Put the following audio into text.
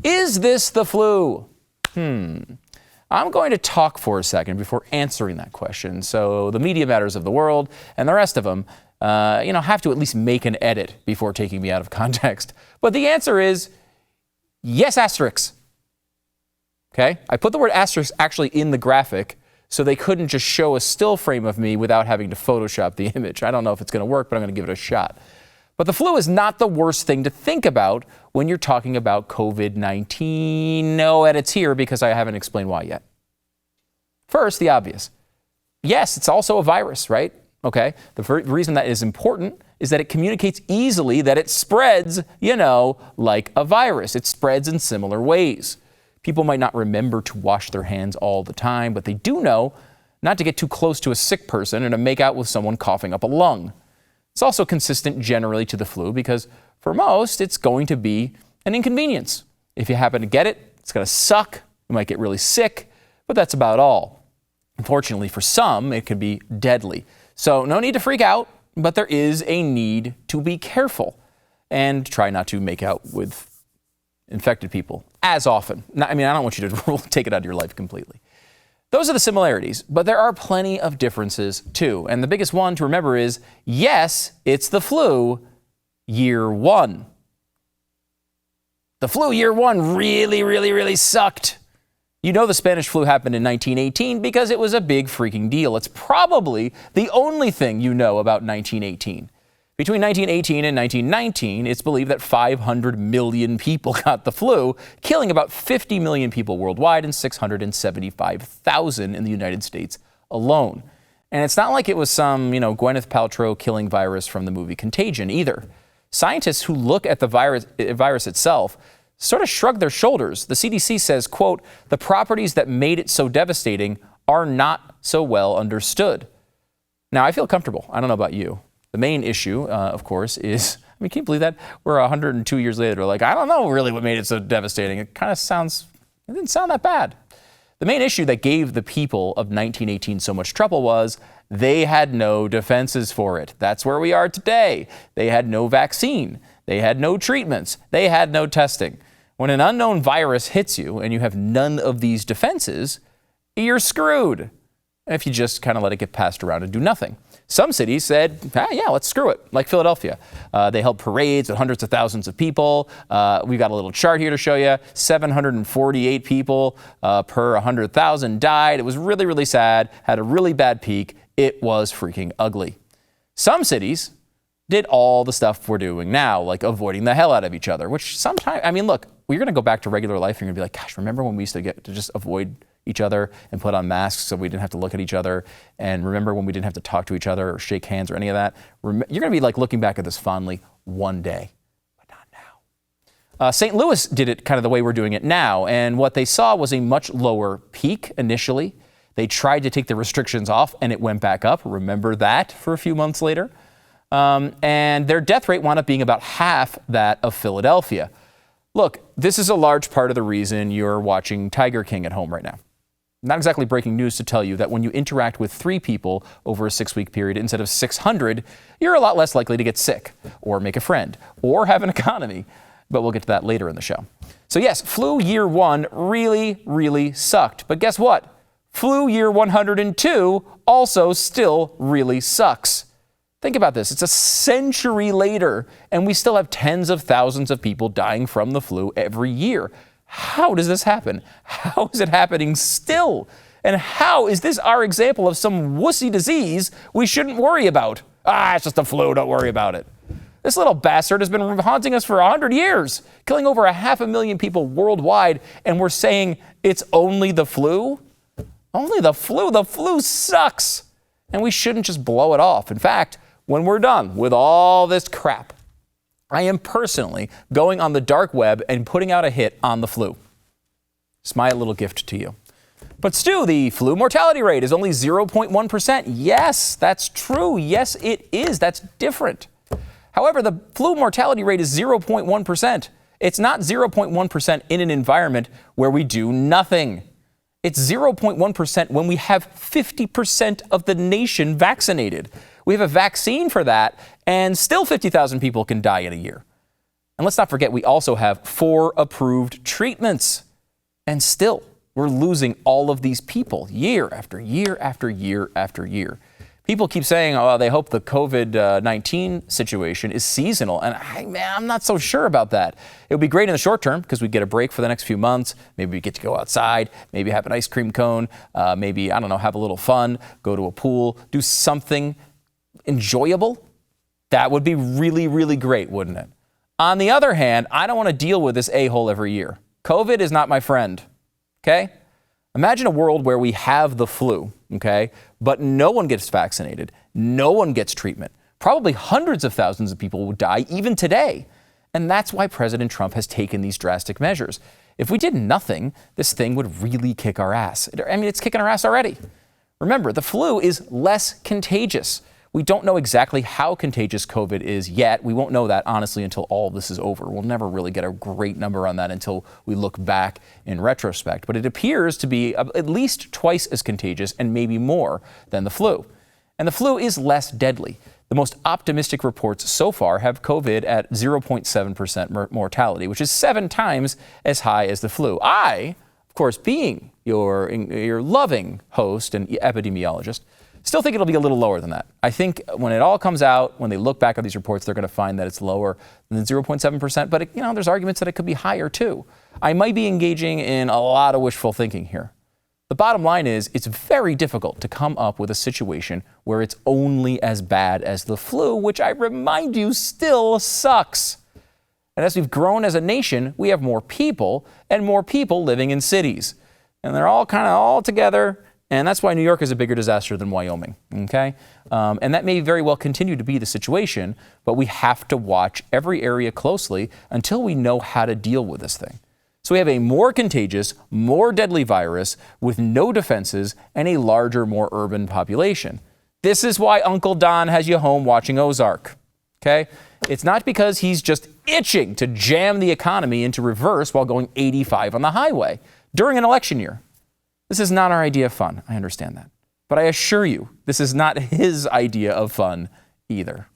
Is this the flu? I'm going to talk for a second before answering that question. So the media matters of the world and the rest of them, have to at least make an edit before taking me out of context. But the answer is yes, asterisk. Okay? I put the word asterisk actually in the graphic so they couldn't just show a still frame of me without having to Photoshop the image. I don't know if it's going to work, but I'm going to give it a shot. But the flu is not the worst thing to think about when you're talking about COVID-19. No edits here because I haven't explained why yet. First, the obvious. Yes, it's also a virus, right? Okay. The reason that is important is that it communicates easily, that it spreads, like a virus. It spreads in similar ways. People might not remember to wash their hands all the time, but they do know not to get too close to a sick person and to make out with someone coughing up a lung. It's also consistent generally to the flu because for most, it's going to be an inconvenience. If you happen to get it, it's going to suck. You might get really sick, but that's about all. Unfortunately, for some, it could be deadly. So no need to freak out, but there is a need to be careful and try not to make out with infected people as often. I don't want you to take it out of your life completely. Those are the similarities, but there are plenty of differences too. And the biggest one to remember is, yes, it's the flu year one. The flu year one really, really, really sucked. The Spanish flu happened in 1918 because it was a big freaking deal. It's probably the only thing you know about 1918. Between 1918 and 1919, it's believed that 500 million people got the flu, killing about 50 million people worldwide and 675,000 in the United States alone. And it's not like it was some, Gwyneth Paltrow killing virus from the movie Contagion either. Scientists who look at the virus itself sort of shrug their shoulders. The CDC says, quote, the properties that made it so devastating are not so well understood. Now, I feel comfortable. I don't know about you. The main issue, of course, is, can you believe that? We're 102 years later, I don't know really what made it so devastating. It didn't sound that bad. The main issue that gave the people of 1918 so much trouble was they had no defenses for it. That's where we are today. They had no vaccine. They had no treatments. They had no testing. When an unknown virus hits you and you have none of these defenses, you're screwed if you just kind of let it get passed around and do nothing. Some cities said, yeah, let's screw it, like Philadelphia. They held parades with hundreds of thousands of people. We've got a little chart here to show you. 748 people per 100,000 died. It was really, really sad, had a really bad peak. It was freaking ugly. Some cities did all the stuff we're doing now, like avoiding the hell out of each other, which sometimes, look, we're going to go back to regular life. You're going to be like, gosh, remember when we used to get to just avoid each other and put on masks so we didn't have to look at each other? And remember when we didn't have to talk to each other or shake hands or any of that? You're going to be looking back at this fondly one day, but not now. St. Louis did it kind of the way we're doing it now. And what they saw was a much lower peak initially. They tried to take the restrictions off and it went back up. Remember that for a few months later. And their death rate wound up being about half that of Philadelphia. Look, this is a large part of the reason you're watching Tiger King at home right now. Not exactly breaking news to tell you that when you interact with 3 people over a 6-week period instead of 600, you're a lot less likely to get sick or make a friend or have an economy. But we'll get to that later in the show. So yes, flu year 1 really, really sucked. But guess what? Flu year 102 also still really sucks. Think about this. It's a century later, and we still have tens of thousands of people dying from the flu every year. How does this happen? How is it happening still? And how is this our example of some wussy disease we shouldn't worry about? It's just a flu, don't worry about it. This little bastard has been haunting us for 100 years, killing over 500,000 people worldwide, and we're saying it's only the flu? Only the flu? The flu sucks, and we shouldn't just blow it off. In fact, when we're done with all this crap, I am personally going on the dark web and putting out a hit on the flu. It's my little gift to you. But Stu, the flu mortality rate is only 0.1%. Yes, that's true. Yes, it is. That's different. However, the flu mortality rate is 0.1%. It's not 0.1% in an environment where we do nothing. It's 0.1% when we have 50% of the nation vaccinated. We have a vaccine for that, and still 50,000 people can die in a year. And let's not forget, we also have 4 approved treatments. And still, we're losing all of these people year after year after year after year. People keep saying, oh, they hope the COVID-19 situation is seasonal. And I'm not so sure about that. It would be great in the short term because we get a break for the next few months. Maybe we get to go outside, maybe have an ice cream cone, maybe, I don't know, have a little fun, go to a pool, do something enjoyable. That would be really, really great, wouldn't it? On the other hand, I don't want to deal with this a-hole every year. COVID is not my friend, okay? Imagine a world where we have the flu, okay, but no one gets vaccinated, no one gets treatment. Probably hundreds of thousands of people would die even today. And that's why President Trump has taken these drastic measures. If we did nothing, this thing would really kick our ass. I mean, it's kicking our ass already. Remember, the flu is less contagious. We don't know exactly how contagious COVID is yet. We won't know that, honestly, until all of this is over. We'll never really get a great number on that until we look back in retrospect. But it appears to be at least twice as contagious and maybe more than the flu. And the flu is less deadly. The most optimistic reports so far have COVID at 0.7% mortality, which is 7 times as high as the flu. I, of course, being your loving host and epidemiologist, still think it'll be a little lower than that. I think when it all comes out, when they look back at these reports, they're going to find that it's lower than 0.7%. But there's arguments that it could be higher too. I might be engaging in a lot of wishful thinking here. The bottom line is it's very difficult to come up with a situation where it's only as bad as the flu, which I remind you still sucks. And as we've grown as a nation, we have more people and more people living in cities. And they're all kind of all together. And that's why New York is a bigger disaster than Wyoming, okay? And that may very well continue to be the situation, but we have to watch every area closely until we know how to deal with this thing. So we have a more contagious, more deadly virus with no defenses and a larger, more urban population. This is why Uncle Don has you home watching Ozark, okay? It's not because he's just itching to jam the economy into reverse while going 85 on the highway during an election year. This is not our idea of fun. I understand that. But I assure you, this is not his idea of fun either.